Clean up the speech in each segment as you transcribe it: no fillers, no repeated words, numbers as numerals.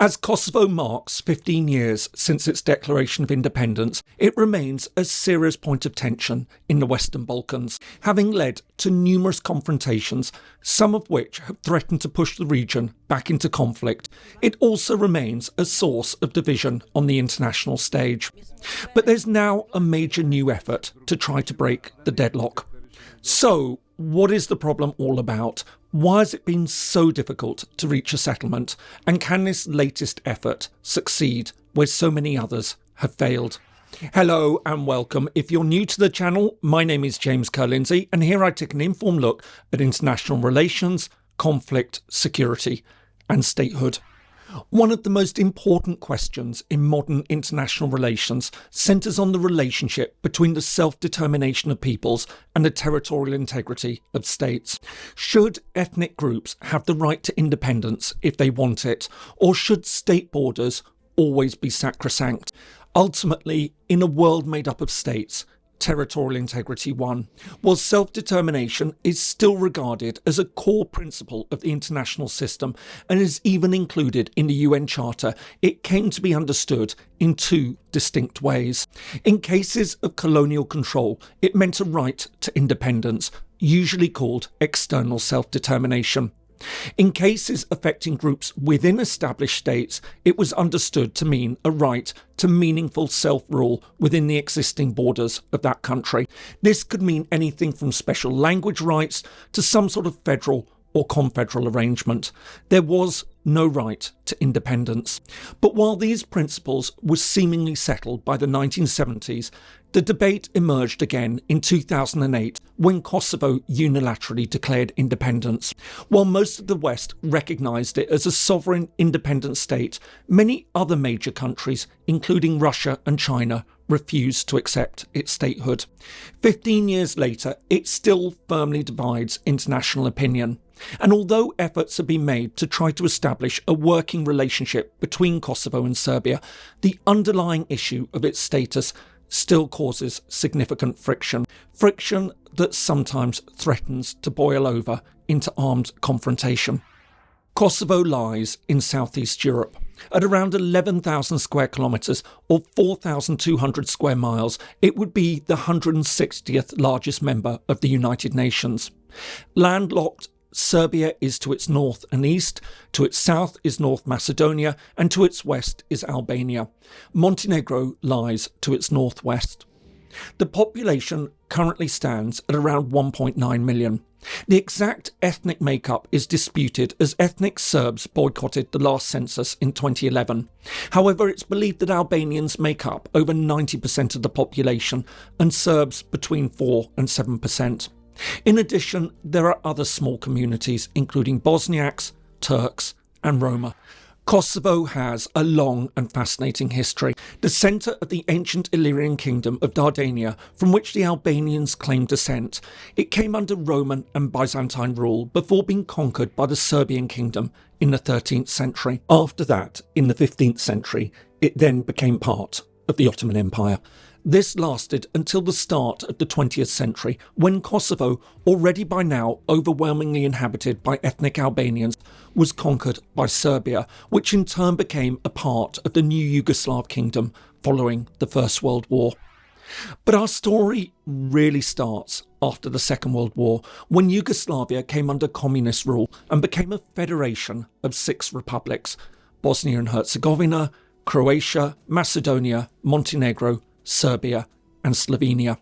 As Kosovo marks 15 years since its declaration of independence, it remains a serious point of tension in the Western Balkans, having led to numerous confrontations, some of which have threatened to push the region back into conflict. It also remains a source of division on the international stage. But there's now a major new effort to try to break the deadlock. So, what is the problem all about? Why has it been so difficult to reach a settlement? And can this latest effort succeed where so many others have failed? Hello and welcome. If you're new to the channel, my name is James Kerr-Lindsay, and here I take an informed look at international relations, conflict, security and statehood. One of the most important questions in modern international relations centres on the relationship between the self-determination of peoples and the territorial integrity of states. Should ethnic groups have the right to independence if they want it, or should state borders always be sacrosanct? Ultimately, in a world made up of states, territorial integrity won. While self-determination is still regarded as a core principle of the international system and is even included in the UN Charter, it came to be understood in two distinct ways. In cases of colonial control, it meant a right to independence, usually called external self-determination. In cases affecting groups within established states, it was understood to mean a right to meaningful self-rule within the existing borders of that country. This could mean anything from special language rights to some sort of federal or confederal arrangement. There was no right to independence. But while these principles were seemingly settled by the 1970s, the debate emerged again in 2008 when Kosovo unilaterally declared independence. While most of the West recognised it as a sovereign independent state, many other major countries, including Russia and China, refused to accept its statehood. 15 years later, it still firmly divides international opinion. And although efforts have been made to try to establish a working relationship between Kosovo and Serbia, the underlying issue of its status still causes significant friction. Friction that sometimes threatens to boil over into armed confrontation. Kosovo lies in southeast Europe. At around 11,000 square kilometres or 4,200 square miles, it would be the 160th largest member of the United Nations. Landlocked, Serbia is to its north and east, to its south is North Macedonia, and to its west is Albania. Montenegro lies to its northwest. The population currently stands at around 1.9 million. The exact ethnic makeup is disputed as ethnic Serbs boycotted the last census in 2011. However, it's believed that Albanians make up over 90% of the population and Serbs between 4 and 7%. In addition, there are other small communities, including Bosniaks, Turks and Roma. Kosovo has a long and fascinating history. The centre of the ancient Illyrian kingdom of Dardania, from which the Albanians claim descent, it came under Roman and Byzantine rule before being conquered by the Serbian kingdom in the 13th century. After that, in the 15th century, it then became part of the Ottoman Empire. This lasted until the start of the 20th century, when Kosovo, already by now overwhelmingly inhabited by ethnic Albanians, was conquered by Serbia, which in turn became a part of the new Yugoslav kingdom following the First World War. But our story really starts after the Second World War, when Yugoslavia came under communist rule and became a federation of 6 republics: Bosnia and Herzegovina, Croatia, Macedonia, Montenegro, Serbia and Slovenia.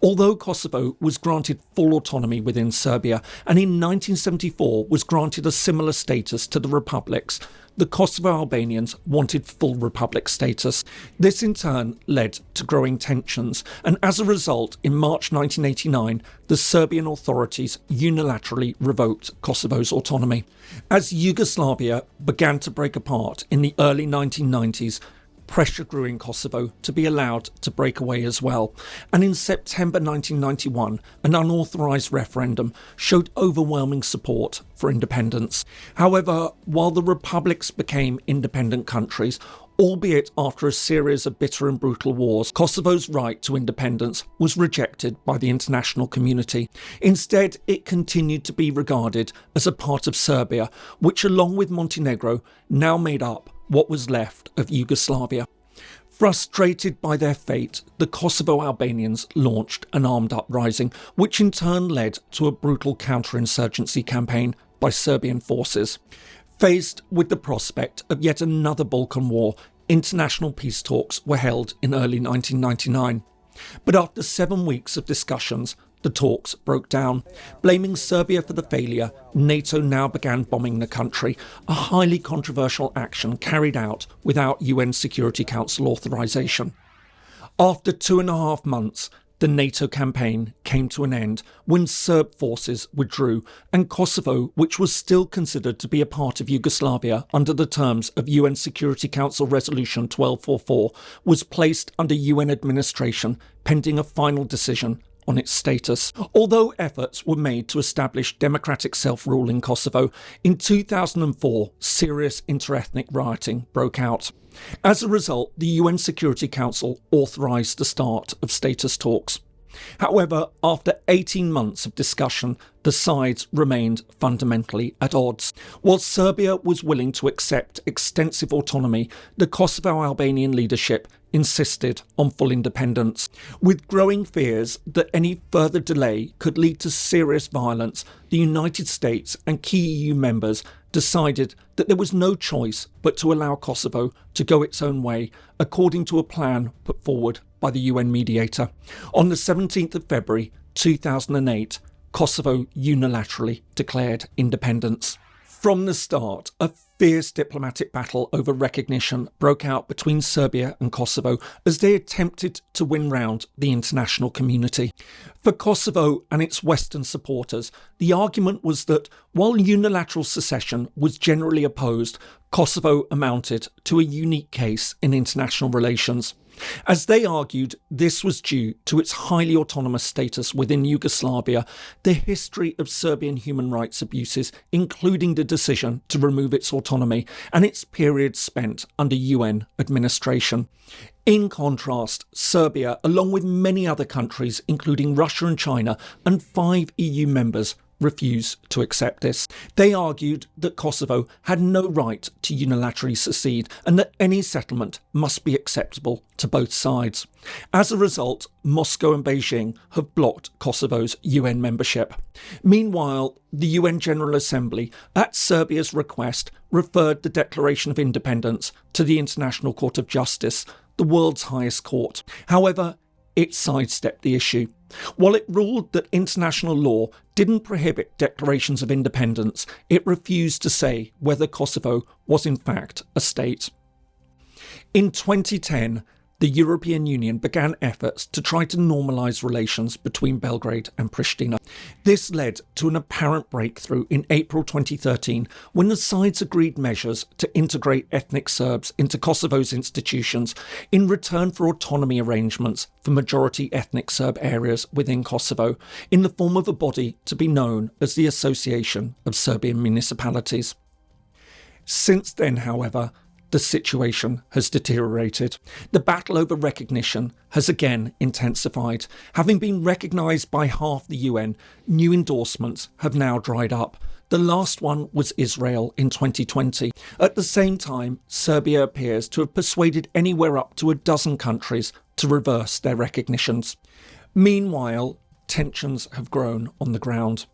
Although Kosovo was granted full autonomy within Serbia and in 1974 was granted a similar status to the republics, the Kosovo Albanians wanted full republic status. This in turn led to growing tensions, and as a result, in March 1989, the Serbian authorities unilaterally revoked Kosovo's autonomy. As Yugoslavia began to break apart in the early 1990s, pressure grew in Kosovo to be allowed to break away as well, and in September 1991 an unauthorised referendum showed overwhelming support for independence. However, while the republics became independent countries, albeit after a series of bitter and brutal wars, Kosovo's right to independence was rejected by the international community. Instead, it continued to be regarded as a part of Serbia, which along with Montenegro now made up what was left of Yugoslavia. Frustrated by their fate, the Kosovo Albanians launched an armed uprising, which in turn led to a brutal counterinsurgency campaign by Serbian forces. Faced with the prospect of yet another Balkan war, international peace talks were held in early 1999. But after 7 weeks of discussions, the talks broke down. Blaming Serbia for the failure, NATO now began bombing the country, a highly controversial action carried out without UN Security Council authorization. After 2.5 months, the NATO campaign came to an end when Serb forces withdrew, and Kosovo, which was still considered to be a part of Yugoslavia under the terms of UN Security Council Resolution 1244, was placed under UN administration pending a final decision on its status. Although efforts were made to establish democratic self-rule in Kosovo, in 2004 serious interethnic rioting broke out. As a result, the UN Security Council authorised the start of status talks. However, after 18 months of discussion, the sides remained fundamentally at odds. While Serbia was willing to accept extensive autonomy, the Kosovo-Albanian leadership insisted on full independence. With growing fears that any further delay could lead to serious violence, the United States and key EU members decided that there was no choice but to allow Kosovo to go its own way, according to a plan put forward by the UN mediator. On the 17th of February 2008, Kosovo unilaterally declared independence. From the start, a fierce diplomatic battle over recognition broke out between Serbia and Kosovo as they attempted to win round the international community. For Kosovo and its Western supporters, the argument was that while unilateral secession was generally opposed, Kosovo amounted to a unique case in international relations. As they argued, this was due to its highly autonomous status within Yugoslavia, the history of Serbian human rights abuses, including the decision to remove its autonomy, and its period spent under UN administration. In contrast, Serbia, along with many other countries, including Russia and China, and 5 EU members, refused to accept this. They argued that Kosovo had no right to unilaterally secede and that any settlement must be acceptable to both sides. As a result, Moscow and Beijing have blocked Kosovo's UN membership. Meanwhile, the UN General Assembly, at Serbia's request, referred the Declaration of Independence to the International Court of Justice, the world's highest court. However, it sidestepped the issue. While it ruled that international law didn't prohibit declarations of independence, it refused to say whether Kosovo was in fact a state. In 2010, the European Union began efforts to try to normalise relations between Belgrade and Pristina. This led to an apparent breakthrough in April 2013 when the sides agreed measures to integrate ethnic Serbs into Kosovo's institutions in return for autonomy arrangements for majority ethnic Serb areas within Kosovo, in the form of a body to be known as the Association of Serbian Municipalities. Since then, however, the situation has deteriorated. The battle over recognition has again intensified. Having been recognised by half the UN, new endorsements have now dried up. The last one was Israel in 2020. At the same time, Serbia appears to have persuaded anywhere up to a dozen countries to reverse their recognitions. Meanwhile, tensions have grown on the ground.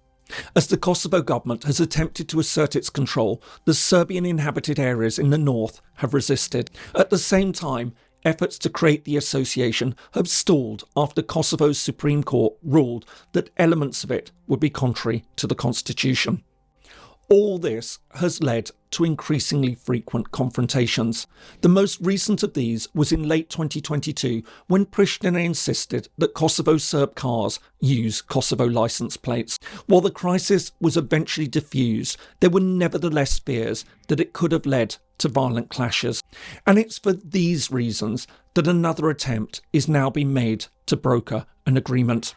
As the Kosovo government has attempted to assert its control, the Serbian inhabited areas in the north have resisted. At the same time, efforts to create the association have stalled after Kosovo's Supreme Court ruled that elements of it would be contrary to the constitution. All this has led to increasingly frequent confrontations. The most recent of these was in late 2022 when Pristina insisted that Kosovo Serb cars use Kosovo licence plates. While the crisis was eventually diffused, there were nevertheless fears that it could have led to violent clashes. And it's for these reasons that another attempt is now being made to broker an agreement.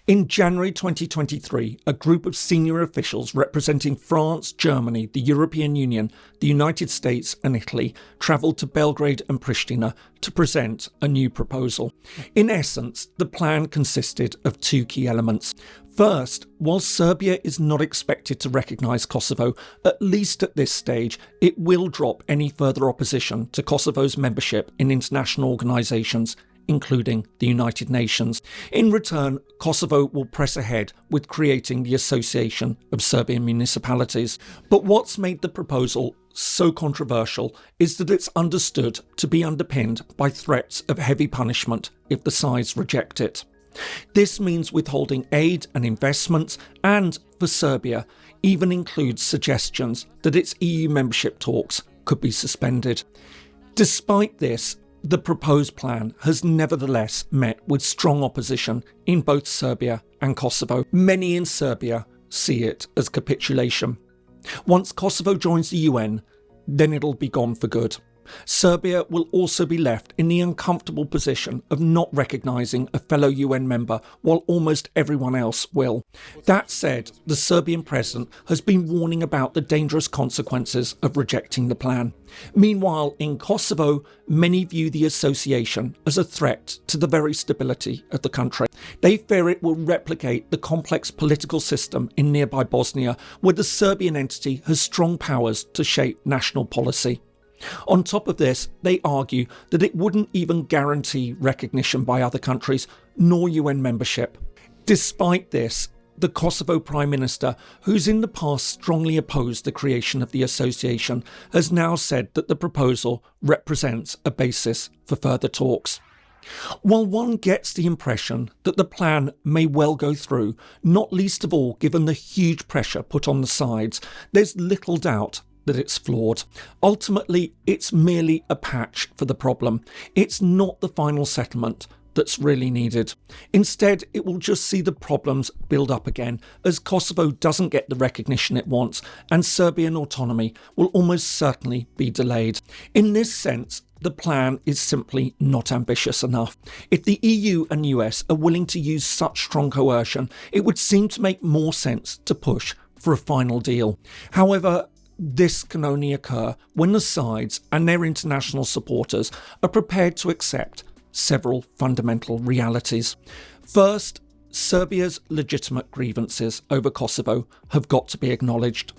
In January 2023, a group of senior officials representing France, Germany, the European Union, the United States and Italy travelled to Belgrade and Pristina to present a new proposal. In essence, the plan consisted of 2 key elements. First, while Serbia is not expected to recognise Kosovo, at least at this stage, it will drop any further opposition to Kosovo's membership in international organisations, including the United Nations. In return, Kosovo will press ahead with creating the Association of Serbian Municipalities. But what's made the proposal so controversial is that it's understood to be underpinned by threats of heavy punishment if the sides reject it. This means withholding aid and investments, and, for Serbia, even includes suggestions that its EU membership talks could be suspended. Despite this, the proposed plan has nevertheless met with strong opposition in both Serbia and Kosovo. Many in Serbia see it as capitulation. Once Kosovo joins the UN, then it'll be gone for good. Serbia will also be left in the uncomfortable position of not recognising a fellow UN member while almost everyone else will. That said, the Serbian president has been warning about the dangerous consequences of rejecting the plan. Meanwhile, in Kosovo, many view the association as a threat to the very stability of the country. They fear it will replicate the complex political system in nearby Bosnia, where the Serbian entity has strong powers to shape national policy. On top of this, they argue that it wouldn't even guarantee recognition by other countries, nor UN membership. Despite this, the Kosovo Prime Minister, who's in the past strongly opposed the creation of the association, has now said that the proposal represents a basis for further talks. While one gets the impression that the plan may well go through, not least of all given the huge pressure put on the sides, there's little doubt that it's flawed. Ultimately, it's merely a patch for the problem. It's not the final settlement that's really needed. Instead, it will just see the problems build up again as Kosovo doesn't get the recognition it wants, and Serbian autonomy will almost certainly be delayed. In this sense, the plan is simply not ambitious enough. If the EU and US are willing to use such strong coercion, it would seem to make more sense to push for a final deal. However, this can only occur when the sides and their international supporters are prepared to accept several fundamental realities. First, Serbia's legitimate grievances over Kosovo have got to be acknowledged.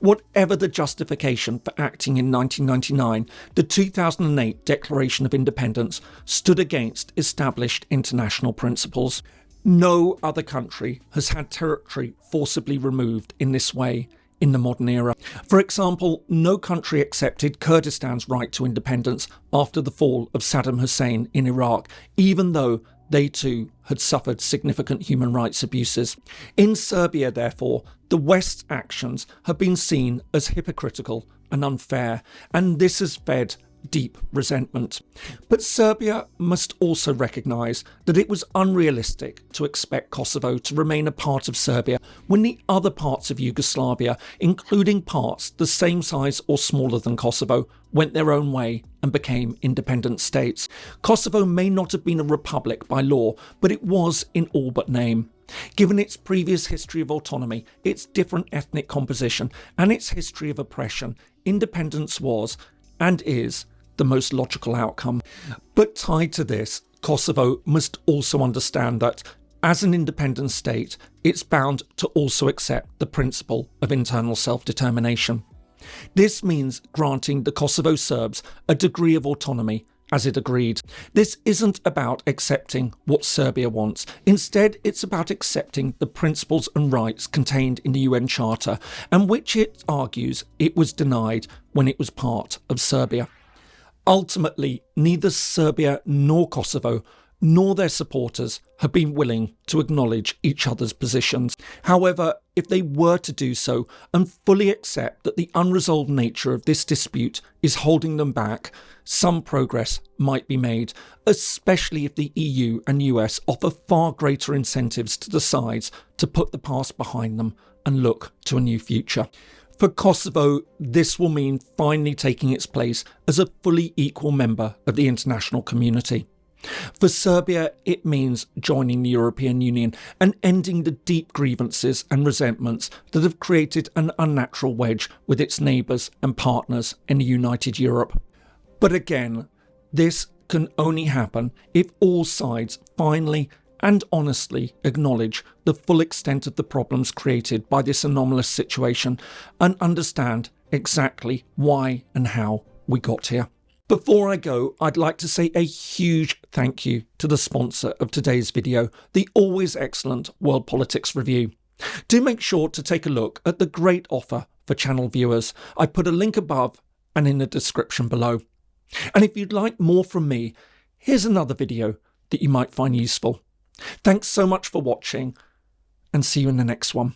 Whatever the justification for acting in 1999, the 2008 Declaration of Independence stood against established international principles. No other country has had territory forcibly removed in this way in the modern era. For example, no country accepted Kurdistan's right to independence after the fall of Saddam Hussein in Iraq, even though they too had suffered significant human rights abuses. In Serbia, therefore, the West's actions have been seen as hypocritical and unfair, and this has fed deep resentment. But Serbia must also recognise that it was unrealistic to expect Kosovo to remain a part of Serbia when the other parts of Yugoslavia, including parts the same size or smaller than Kosovo, went their own way and became independent states. Kosovo may not have been a republic by law, but it was in all but name. Given its previous history of autonomy, its different ethnic composition, and its history of oppression, independence was, and is, the most logical outcome. But tied to this, Kosovo must also understand that, as an independent state, it's bound to also accept the principle of internal self-determination. This means granting the Kosovo Serbs a degree of autonomy, as it agreed. This isn't about accepting what Serbia wants. Instead, it's about accepting the principles and rights contained in the UN Charter, and which it argues it was denied when it was part of Serbia. Ultimately, neither Serbia nor Kosovo nor their supporters have been willing to acknowledge each other's positions. However, if they were to do so and fully accept that the unresolved nature of this dispute is holding them back, some progress might be made, especially if the EU and US offer far greater incentives to the sides to put the past behind them and look to a new future. For Kosovo, this will mean finally taking its place as a fully equal member of the international community. For Serbia, it means joining the European Union and ending the deep grievances and resentments that have created an unnatural wedge with its neighbours and partners in a united Europe. But again, this can only happen if all sides finally and honestly acknowledge the full extent of the problems created by this anomalous situation and understand exactly why and how we got here. Before I go, I'd like to say a huge thank you to the sponsor of today's video, the always excellent World Politics Review. Do make sure to take a look at the great offer for channel viewers. I put a link above and in the description below. And if you'd like more from me, here's another video that you might find useful. Thanks so much for watching, and see you in the next one.